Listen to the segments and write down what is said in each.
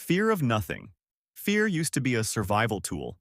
Fear of nothing. Fear used to be a survival tool.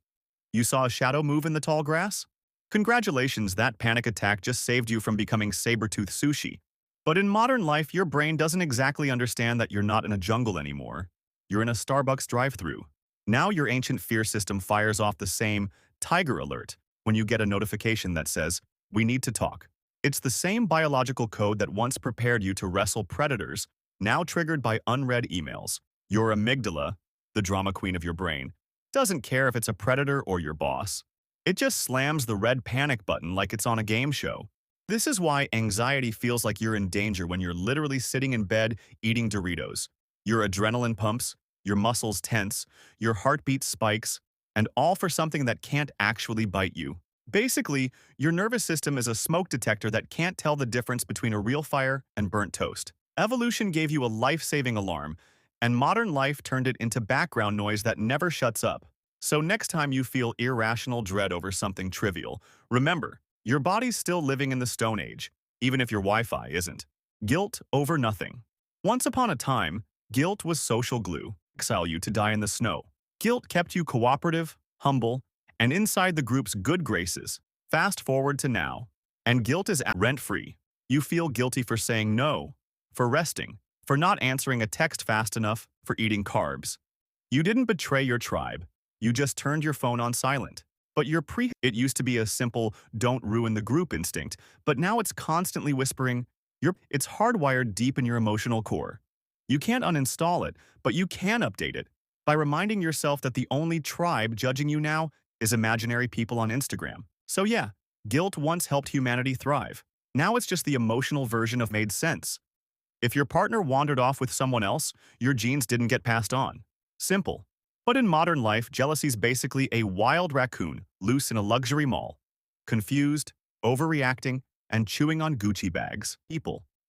You saw a shadow move in the tall grass? Congratulations, that panic attack just saved you from becoming saber-tooth sushi. But in modern life, your brain doesn't exactly understand that you're not in a jungle anymore. You're in a Starbucks drive-thru. Now your ancient fear system fires off the same tiger alert when you get a notification that says, "We need to talk." It's the same biological code that once prepared you to wrestle predators, now triggered by unread emails. Your amygdala, the drama queen of your brain, doesn't care if it's a predator or your boss. It just slams the red panic button like it's on a game show. This is why anxiety feels like you're in danger when you're literally sitting in bed eating Doritos. Your adrenaline pumps, your muscles tense, your heartbeat spikes, and all for something that can't actually bite you. Basically, your nervous system is a smoke detector that can't tell the difference between a real fire and burnt toast. Evolution gave you a life-saving alarm, and modern life turned it into background noise that never shuts up. So next time you feel irrational dread over something trivial, remember, your body's still living in the Stone Age, even if your Wi-Fi isn't. Guilt over nothing. Once upon a time, guilt was social glue, exile you to die in the snow. Guilt kept you cooperative, humble, and inside the group's good graces. Fast forward to now, and guilt is rent-free. You feel guilty for saying no, for resting, for not answering a text fast enough, for eating carbs. You didn't betray your tribe. You just turned your phone on silent. But it used to be a simple don't ruin the group instinct, but now it's constantly whispering, it's hardwired deep in your emotional core. You can't uninstall it, but you can update it by reminding yourself that the only tribe judging you now is imaginary people on Instagram. So yeah, guilt once helped humanity thrive. Now it's just the emotional version of made sense. If your partner wandered off with someone else, your genes didn't get passed on. Simple. But in modern life, jealousy's basically a wild raccoon loose in a luxury mall. Confused, overreacting, and chewing on Gucci bags.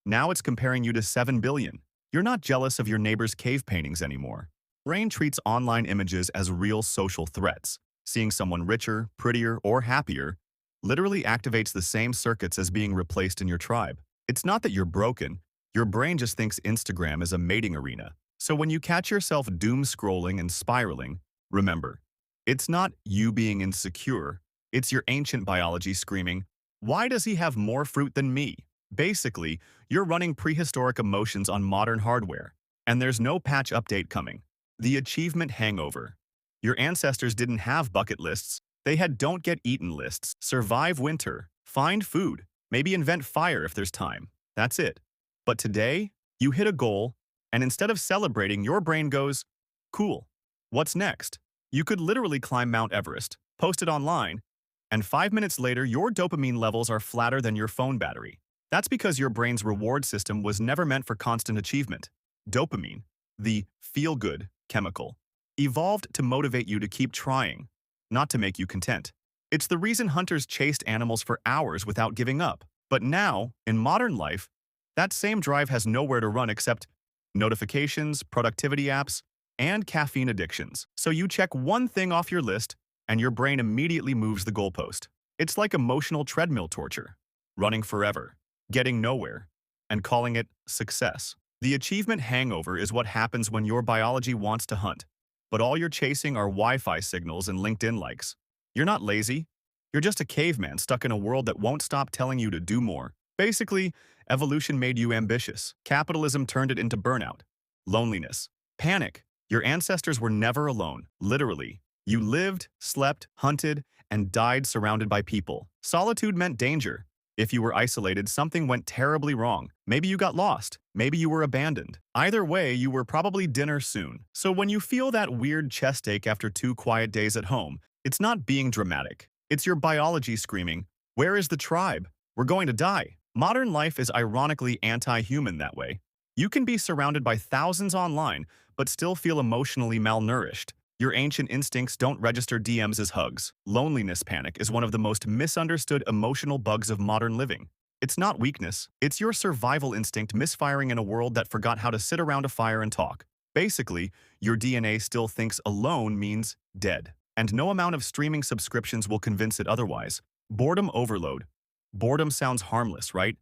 Now it's comparing you to 7 billion. You're not jealous of your neighbor's cave paintings anymore. Brain treats online images as real social threats. Seeing someone richer, prettier, or happier literally activates the same circuits as being replaced in your tribe. It's not that you're broken. Your brain just thinks Instagram is a mating arena. So when you catch yourself doom scrolling and spiraling, remember, it's not you being insecure. It's your ancient biology screaming, "Why does he have more fruit than me?" Basically, you're running prehistoric emotions on modern hardware, and there's no patch update coming. The achievement hangover. Your ancestors didn't have bucket lists. They had don't get eaten lists. Survive winter, find food, maybe invent fire if there's time. That's it. But today, you hit a goal, and instead of celebrating, your brain goes, "Cool. What's next?" You could literally climb Mount Everest, post it online, and 5 minutes later, your dopamine levels are flatter than your phone battery. That's because your brain's reward system was never meant for constant achievement. Dopamine, the feel-good chemical, evolved to motivate you to keep trying, not to make you content. It's the reason hunters chased animals for hours without giving up. But now, in modern life, that same drive has nowhere to run except notifications, productivity apps, and caffeine addictions. So you check one thing off your list, and your brain immediately moves the goalpost. It's like emotional treadmill torture, running forever, getting nowhere, and calling it success. The achievement hangover is what happens when your biology wants to hunt, but all you're chasing are Wi-Fi signals and LinkedIn likes. You're not lazy. You're just a caveman stuck in a world that won't stop telling you to do more. Basically, evolution made you ambitious. Capitalism turned it into burnout, loneliness, panic. Your ancestors were never alone, literally. You lived, slept, hunted, and died surrounded by people. Solitude meant danger. If you were isolated, something went terribly wrong. Maybe you got lost. Maybe you were abandoned. Either way, you were probably dinner soon. So when you feel that weird chest ache after 2 quiet days at home, it's not being dramatic. It's your biology screaming, "Where is the tribe? We're going to die." Modern life is ironically anti-human that way. You can be surrounded by thousands online, but still feel emotionally malnourished. Your ancient instincts don't register DMs as hugs. Loneliness panic is one of the most misunderstood emotional bugs of modern living. It's not weakness. It's your survival instinct misfiring in a world that forgot how to sit around a fire and talk. Basically, your DNA still thinks alone means dead. And no amount of streaming subscriptions will convince it otherwise. Boredom overload. Boredom sounds harmless, right?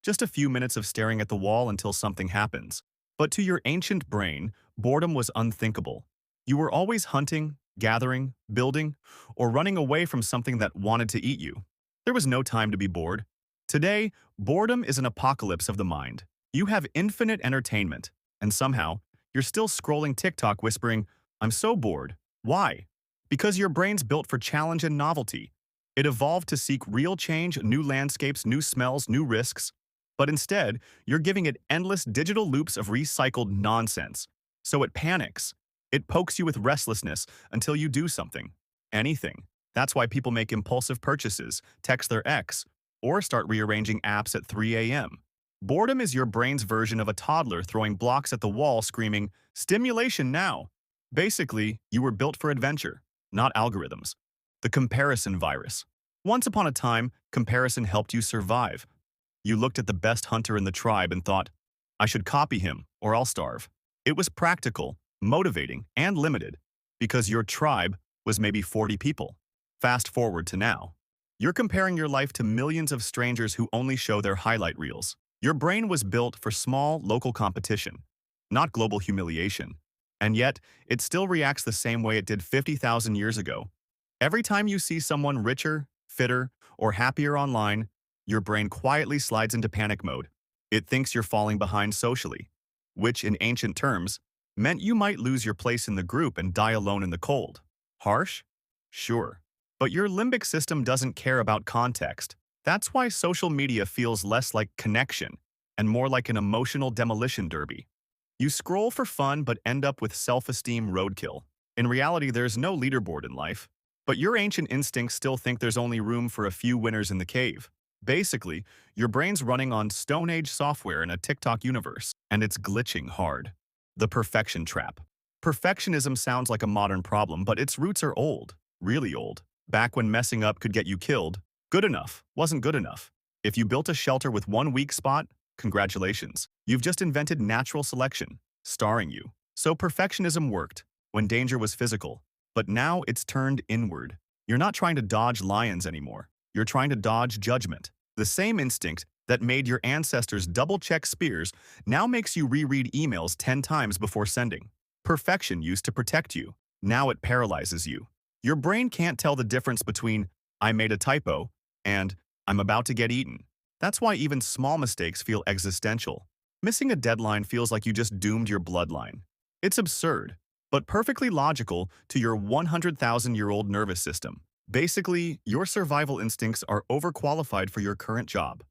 Just a few minutes of staring at the wall until something happens. But to your ancient brain, Boredom was unthinkable. You were always hunting, gathering, building, or running away from something that wanted to eat you. There was no time to be bored. Today, boredom is an apocalypse of the mind. You have infinite entertainment, and somehow, you're still scrolling TikTok whispering, I'm so bored. Why? Because your brain's built for challenge and novelty. It evolved to seek real change, new landscapes, new smells, new risks. But instead, you're giving it endless digital loops of recycled nonsense. So it panics. It pokes you with restlessness until you do something. Anything. That's why people make impulsive purchases, text their ex, or start rearranging apps at 3 a.m. Boredom is your brain's version of a toddler throwing blocks at the wall screaming, stimulation now! Basically, you were built for adventure, not algorithms. The comparison virus. Once upon a time, comparison helped you survive. You looked at the best hunter in the tribe and thought, I should copy him or I'll starve. It was practical, motivating, and limited because your tribe was maybe 40 people. Fast forward to now. You're comparing your life to millions of strangers who only show their highlight reels. Your brain was built for small, local competition, not global humiliation. And yet, it still reacts the same way it did 50,000 years ago. Every time you see someone richer, fitter, or happier online, your brain quietly slides into panic mode. It thinks you're falling behind socially, which in ancient terms meant you might lose your place in the group and die alone in the cold. Harsh? Sure. But your limbic system doesn't care about context. That's why social media feels less like connection and more like an emotional demolition derby. You scroll for fun but end up with self-esteem roadkill. In reality, there's no leaderboard in life. But your ancient instincts still think there's only room for a few winners in the cave. Basically, your brain's running on Stone Age software in a TikTok universe, and it's glitching hard. The perfection trap. Perfectionism sounds like a modern problem, but its roots are old, really old. Back when messing up could get you killed, good enough wasn't good enough. If you built a shelter with one weak spot, congratulations. You've just invented natural selection, starring you. So perfectionism worked when danger was physical, but now it's turned inward. You're not trying to dodge lions anymore. You're trying to dodge judgment. The same instinct that made your ancestors double-check spears now makes you reread emails 10 times before sending. Perfection used to protect you. Now it paralyzes you. Your brain can't tell the difference between I made a typo and I'm about to get eaten. That's why even small mistakes feel existential. Missing a deadline feels like you just doomed your bloodline. It's absurd, but perfectly logical to your 100,000-year-old nervous system. Basically, your survival instincts are overqualified for your current job.